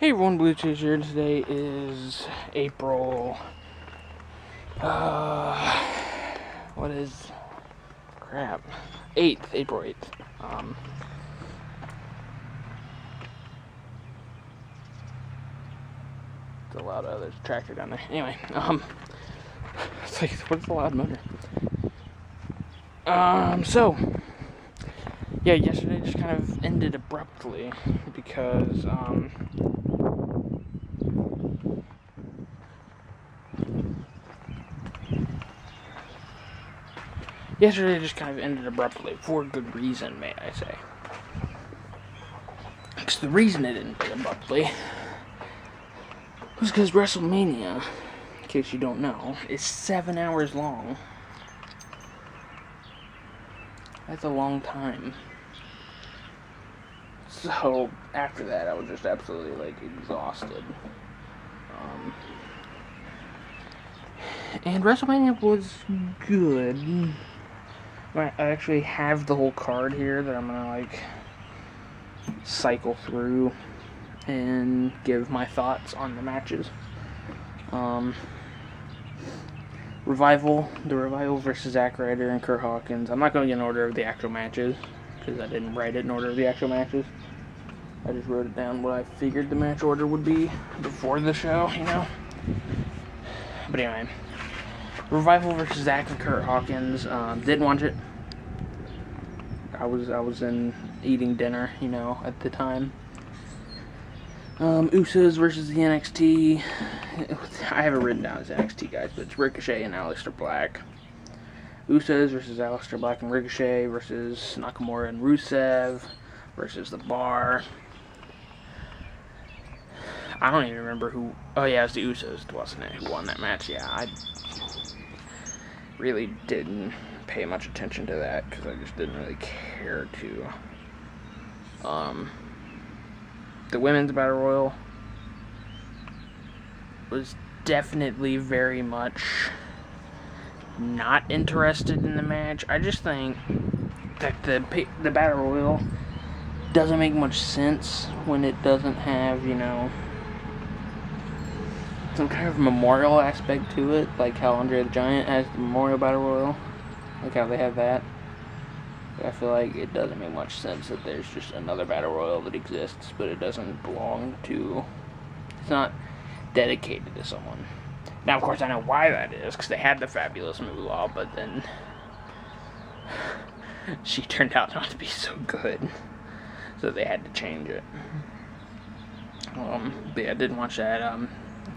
Hey everyone, Blue Cheese here. Today is April, what is, crap, 8th, April 8th, it's a loud, there's a tractor down there, anyway, it's like, what's the loud motor? So, yeah, yesterday just kind of ended abruptly, because, yesterday just kind of ended abruptly, for good reason, may I say. Because the reason it ended abruptly was because WrestleMania, in case you don't know, is 7 hours long. That's a long time. So, after that, I was just absolutely, like, exhausted. And WrestleMania was good. I actually have the whole card here that I'm gonna, like, cycle through and give my thoughts on the matches. The Revival versus Zack Ryder and Kurt Hawkins. I'm not going to get an order of the actual matches, because I didn't write it in order of the actual matches. I just wrote it down what I figured the match order would be before the show, you know? But anyway, Revival versus Zack and Kurt Hawkins. Didn't watch it. I was in eating dinner, you know, at the time. Usos versus the NXT. I have it written down as NXT guys, but it's Ricochet and Aleister Black. Usos versus Aleister Black and Ricochet versus Nakamura and Rusev versus The Bar. I don't even remember who. Oh yeah, it was the Usos, wasn't it? Who won that match? Yeah, I really didn't pay much attention to that because I just didn't really care to. The women's battle royal was definitely very much not interested in the match. I just think that the battle royal doesn't make much sense when it doesn't have, you know, some kind of memorial aspect to it, like how Andre the Giant has the Memorial Battle Royal, like how they have that. I feel like it doesn't make much sense that there's just another Battle Royal that exists, but it doesn't belong to, it's not dedicated to someone. Now, of course, I know why that is, because they had the Fabulous Moolah, but then she turned out not to be so good, so they had to change it. But yeah, I didn't watch that. I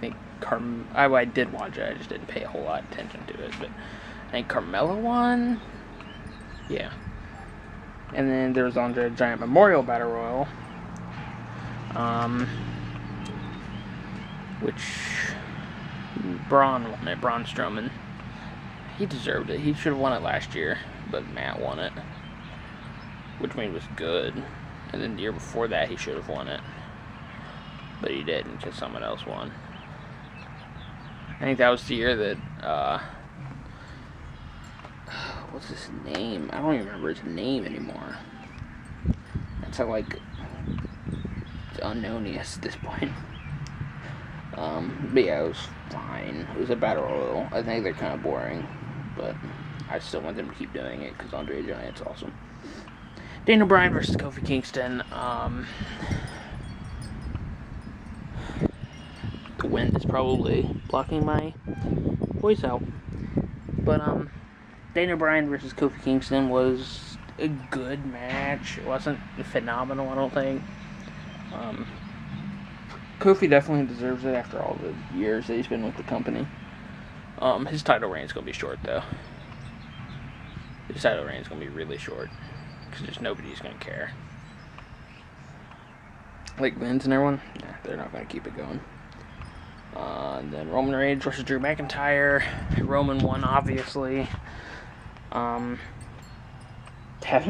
think I did watch it, I just didn't pay a whole lot of attention to it, but I think Carmella won? Yeah. And then there was Andre the Giant Memorial Battle Royal, which Braun won it, Braun Strowman. He deserved it, he should have won it last year, but Matt won it, which made it was good. And then the year before that he should have won it, but he didn't because someone else won. I think that was the year that, what's his name? I don't even remember his name anymore. That's how, like, unknown he is at this point. But yeah, it was fine. It was a battle royal. I think they're kind of boring, but I still want them to keep doing it because Andre the Giant's awesome. Daniel Bryan versus Kofi Kingston. The wind is probably blocking my voice out. But, Daniel Bryan versus Kofi Kingston was a good match. It wasn't phenomenal, I don't think. Kofi definitely deserves it after all the years that he's been with the company. His title reign is going to be short, though. His title reign is going to be really short. Because just nobody's going to care. Like Vince and everyone, nah, they're not going to keep it going. And then Roman Reigns versus Drew McIntyre. Roman won, obviously. Having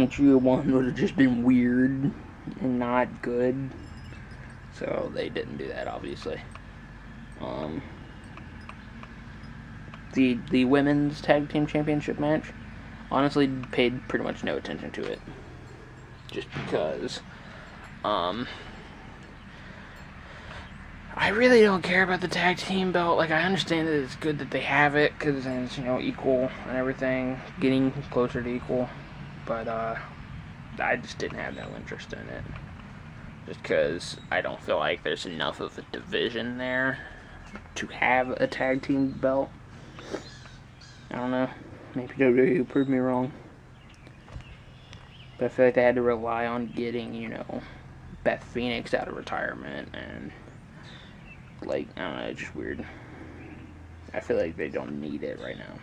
Drew won would have just been weird and not good. So they didn't do that, obviously. The women's tag team championship match, honestly, paid pretty much no attention to it. Just because I really don't care about the tag team belt. Like, I understand that it's good that they have it, because then it's, equal and everything, getting closer to equal. But, I just didn't have no interest in it. Just because I don't feel like there's enough of a division there to have a tag team belt. I don't know. Maybe WWE proved me wrong. But I feel like they had to rely on getting, Beth Phoenix out of retirement. And, like, I don't know, it's just weird. I feel like they don't need it right now.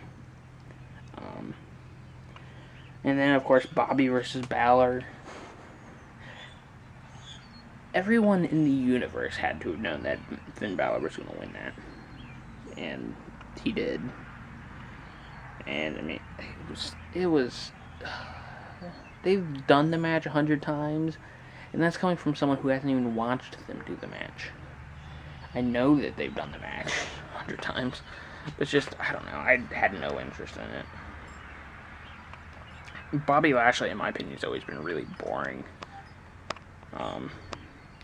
And then, of course, Bobby versus Balor. Everyone in the universe had to have known that Finn Balor was going to win that. And he did. And, I mean, it was they've done the match 100 times. And that's coming from someone who hasn't even watched them do the match. I know that they've done the match 100 times. But it's just, I don't know, I had no interest in it. Bobby Lashley, in my opinion, has always been really boring.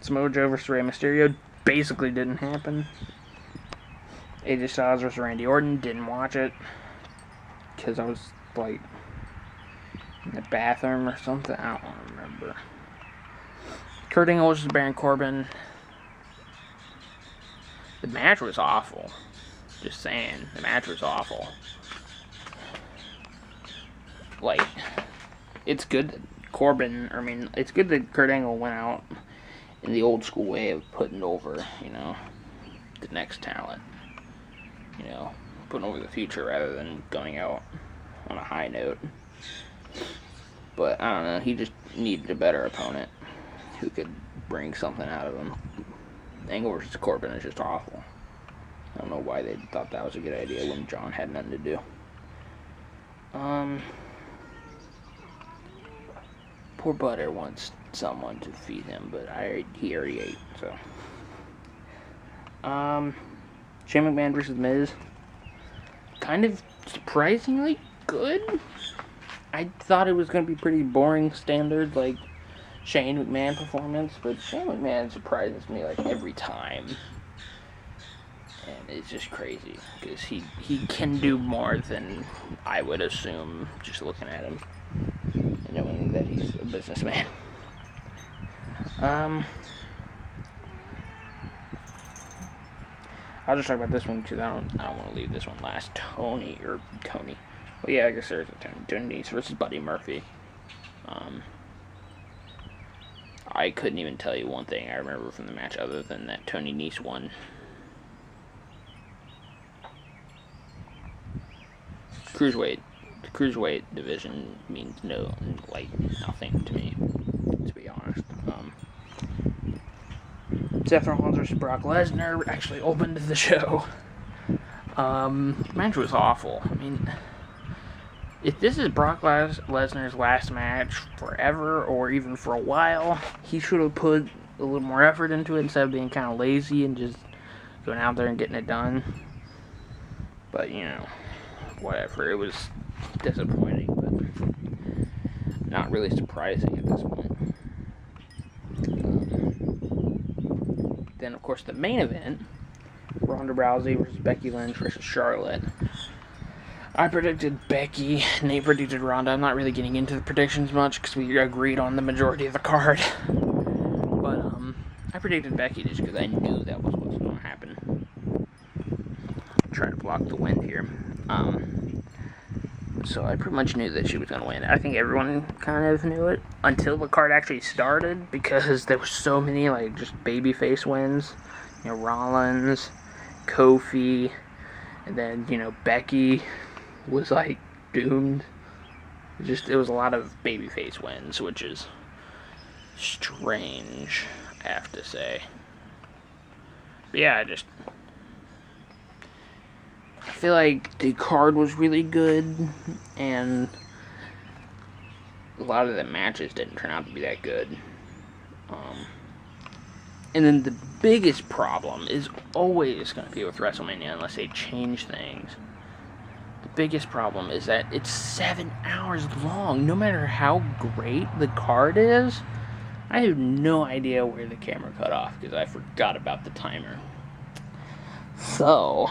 Samoa Joe versus Rey Mysterio basically didn't happen. AJ Styles versus Randy Orton, didn't watch it. Because I was, like, in the bathroom or something. I don't remember. Kurt Angle versus Baron Corbin. The match was awful. Just saying. The match was awful. Like, it's good that it's good that Kurt Angle went out in the old school way of putting over, the next talent. Putting over the future rather than going out on a high note. But, I don't know, he just needed a better opponent who could bring something out of him. Angle versus Corbin is just awful. I don't know why they thought that was a good idea when John had nothing to do. Poor Butter wants someone to feed him, but he already ate, so. Shane McMahon versus Miz. Kind of surprisingly good. I thought it was going to be pretty boring standard, like, Shane McMahon performance, but Shane McMahon surprises me, like, every time. And it's just crazy, because he can do more than I would assume just looking at him. And knowing that he's a businessman. I'll just talk about this one because I don't want to leave this one last. Tony. Well, yeah, I guess there's a Tony Nese versus Buddy Murphy. I couldn't even tell you one thing I remember from the match other than that Tony Nese won. The cruiserweight division means nothing to me, to be honest. Seth Rollins versus Brock Lesnar actually opened the show. The match was awful. I mean, if this is Brock Lesnar's last match forever or even for a while, he should have put a little more effort into it instead of being kind of lazy and just going out there and getting it done. But, whatever. It was disappointing, but not really surprising at this point. Then, of course, the main event, Ronda Rousey versus Becky Lynch versus Charlotte. I predicted Becky, Nate predicted Ronda. I'm not really getting into the predictions much because we agreed on the majority of the card. But, I predicted Becky just because I knew that was what was going to happen. Try to block the wind here. So I pretty much knew that she was going to win. I think everyone kind of knew it until the card actually started because there were so many, just babyface wins. Rollins, Kofi, and then, Becky was, doomed. It was a lot of babyface wins, which is strange, I have to say. But yeah, I feel like the card was really good, and a lot of the matches didn't turn out to be that good. And then the biggest problem is always going to be with WrestleMania unless they change things. The biggest problem is that it's 7 hours long. No matter how great the card is, I have no idea where the camera cut off because I forgot about the timer. So,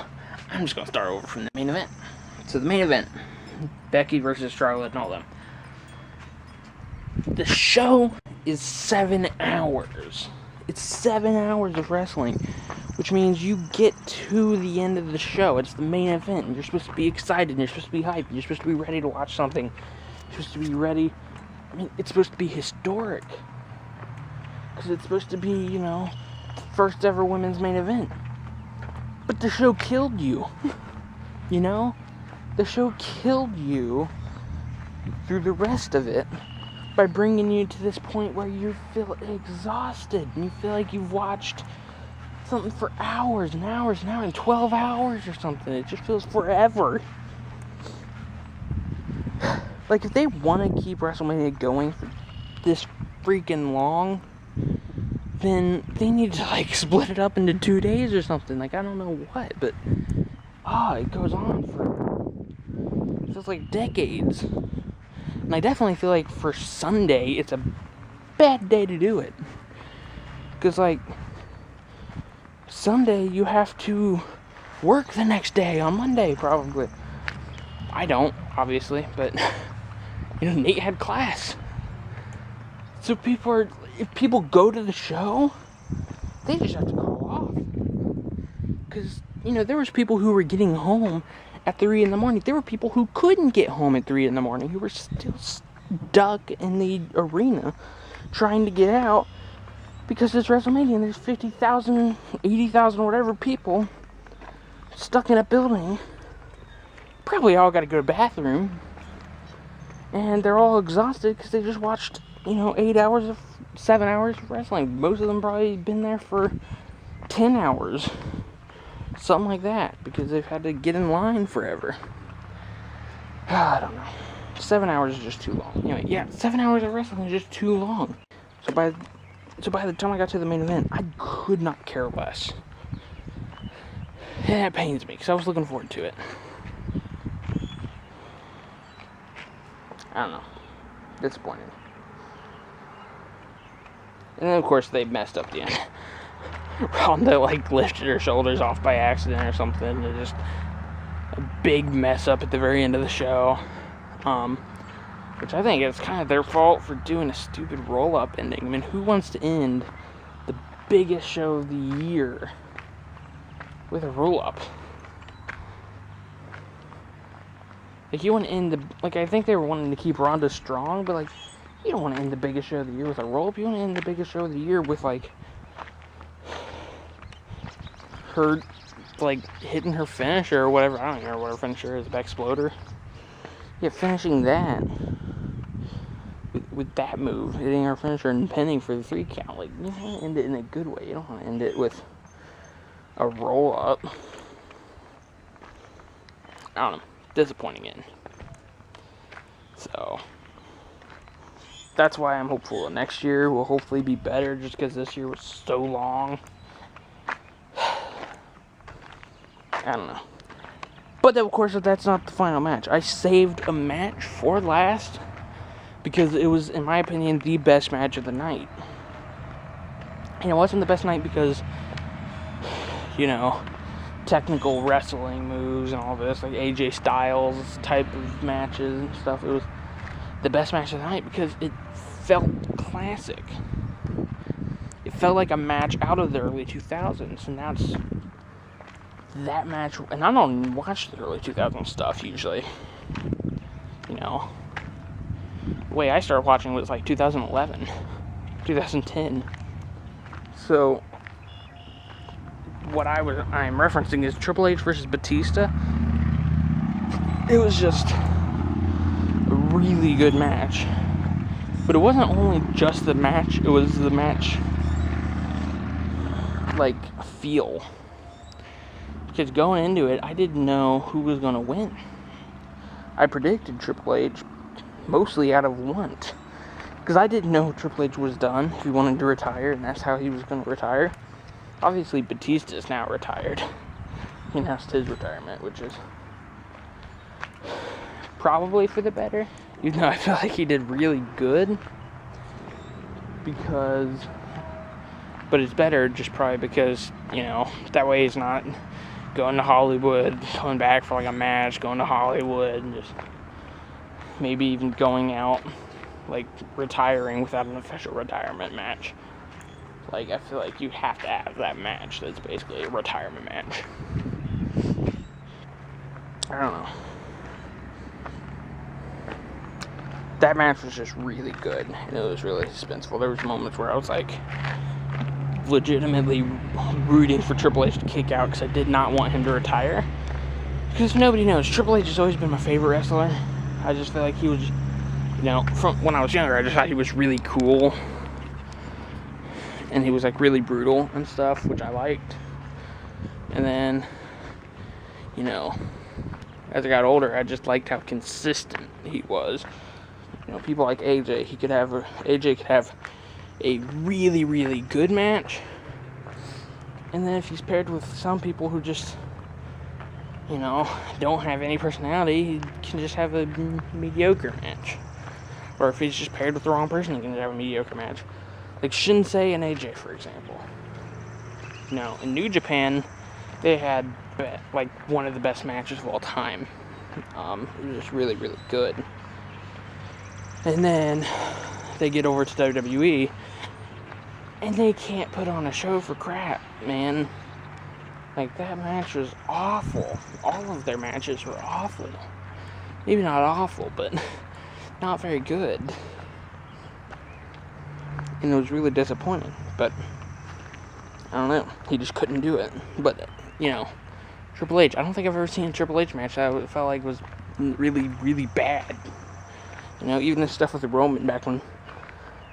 I'm just going to start over from the main event. So, the main event, Becky versus Charlotte and all them. The show is 7 hours. It's 7 hours of wrestling, which means you get to the end of the show. It's the main event, and you're supposed to be excited, and you're supposed to be hyped, and you're supposed to be ready to watch something. You're supposed to be ready. I mean, it's supposed to be historic. Because it's supposed to be, you know, first ever women's main event. But the show killed you. You know? The show killed you through the rest of it by bringing you to this point where you feel exhausted and you feel like you've watched something for hours and hours and hours and 12 hours or something. It just feels forever. Like, if they want to keep WrestleMania going for this freaking long, then they need to, like, split it up into 2 days or something. Like, I don't know what, but it goes on for, it feels like decades. And I definitely feel like for Sunday, it's a bad day to do it. Because, like, Sunday, you have to work the next day on Monday, probably. I don't, obviously, but, you know, Nate had class. So if people go to the show, they just have to call off. Because, you know, there was people who were getting home at 3 in the morning. There were people who couldn't get home at 3 in the morning, who were still stuck in the arena trying to get out because it's WrestleMania and there's 50,000, 80,000, whatever people stuck in a building. Probably all got to go to the bathroom. And they're all exhausted because they just watched, you know, 7 hours of wrestling. Most of them probably been there for 10 hours. Something like that, because they've had to get in line forever. I don't know. 7 hours is just too long. Anyway, yeah, 7 hours of wrestling is just too long. So by the time I got to the main event, I could not care less. And that pains me, because I was looking forward to it. I don't know. Disappointing. And then, of course, they messed up the end. Ronda, like, lifted her shoulders off by accident or something. It's just a big mess up at the very end of the show. Which I think is kind of their fault for doing a stupid roll-up ending. I mean, who wants to end the biggest show of the year with a roll-up? Like, you want to end I think they were wanting to keep Ronda strong, but, like, you don't want to end the biggest show of the year with a roll-up. You want to end the biggest show of the year with, like, her, like, hitting her finisher or whatever. I don't know what her finisher is, back exploder. Yeah, finishing that with that move, hitting her finisher and pinning for the 3 count. Like, you want to end it in a good way. You don't want to end it with a roll up. I don't know. Disappointing end. So that's why I'm hopeful next year will hopefully be better, just because this year was so long. I don't know. But of course, that's not the final match. I saved a match for last because it was, in my opinion, the best match of the night. And it wasn't the best night because, you know, technical wrestling moves and all this, like AJ Styles type of matches and stuff. It was the best match of the night because it felt classic. It felt like a match out of the early 2000s, and that's that match. And I don't watch the early 2000s stuff usually. You know, the way I started watching was like 2011, 2010. So what I'm referencing is Triple H versus Batista. It was just a really good match. But it wasn't only just the match, it was the match, like, feel. Because going into it, I didn't know who was going to win. I predicted Triple H mostly out of want. Because I didn't know Triple H was done, if he wanted to retire, and that's how he was going to retire. Obviously, Batista is now retired. He announced his retirement, which is probably for the better. Even though I feel like he did really good. But it's better just probably because, you know, that way he's not going to Hollywood, coming back for like a match, going to Hollywood, and just maybe even going out, like retiring without an official retirement match. Like, I feel like you have to have that match that's basically a retirement match. I don't know. That match was just really good, and it was really suspenseful. There was moments where I was like legitimately rooting for Triple H to kick out because I did not want him to retire. Because if nobody knows, Triple H has always been my favorite wrestler. I just feel like he was, you know, from when I was younger, I just thought he was really cool. And he was like really brutal and stuff, which I liked. And then, you know, as I got older, I just liked how consistent he was. You know, people like AJ, AJ could have a really, really good match. And then if he's paired with some people who just, you know, don't have any personality, he can just have a mediocre match. Or if he's just paired with the wrong person, he can just have a mediocre match. Like Shinsei and AJ, for example. You know, in New Japan, they had like one of the best matches of all time. It was just really, really good. And then they get over to WWE, and they can't put on a show for crap, man. Like, that match was awful. All of their matches were awful. Maybe not awful, but not very good. And it was really disappointing, but I don't know. He just couldn't do it. But, you know, Triple H, I don't think I've ever seen a Triple H match that I felt like was really, really bad. You know, even the stuff with Roman back when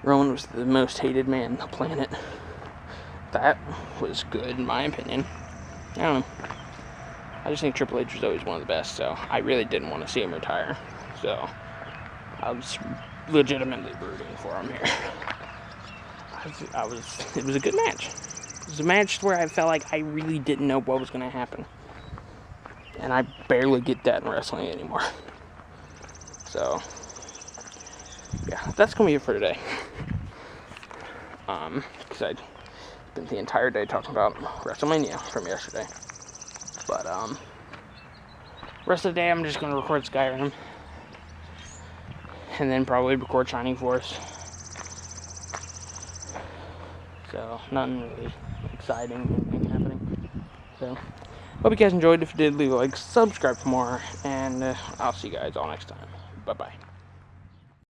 Roman was the most hated man on the planet. That was good, in my opinion. I don't know. I just think Triple H was always one of the best, so I really didn't want to see him retire. So, I was legitimately rooting for him here. It was a good match. It was a match where I felt like I really didn't know what was going to happen. And I barely get that in wrestling anymore. So, yeah, that's going to be it for today. Because I spent the entire day talking about WrestleMania from yesterday. But, rest of the day I'm just going to record Skyrim. And then probably record Shining Force. So, nothing really exciting happening. So, hope you guys enjoyed. If you did, leave a like, subscribe for more, and I'll see you guys all next time. Bye-bye.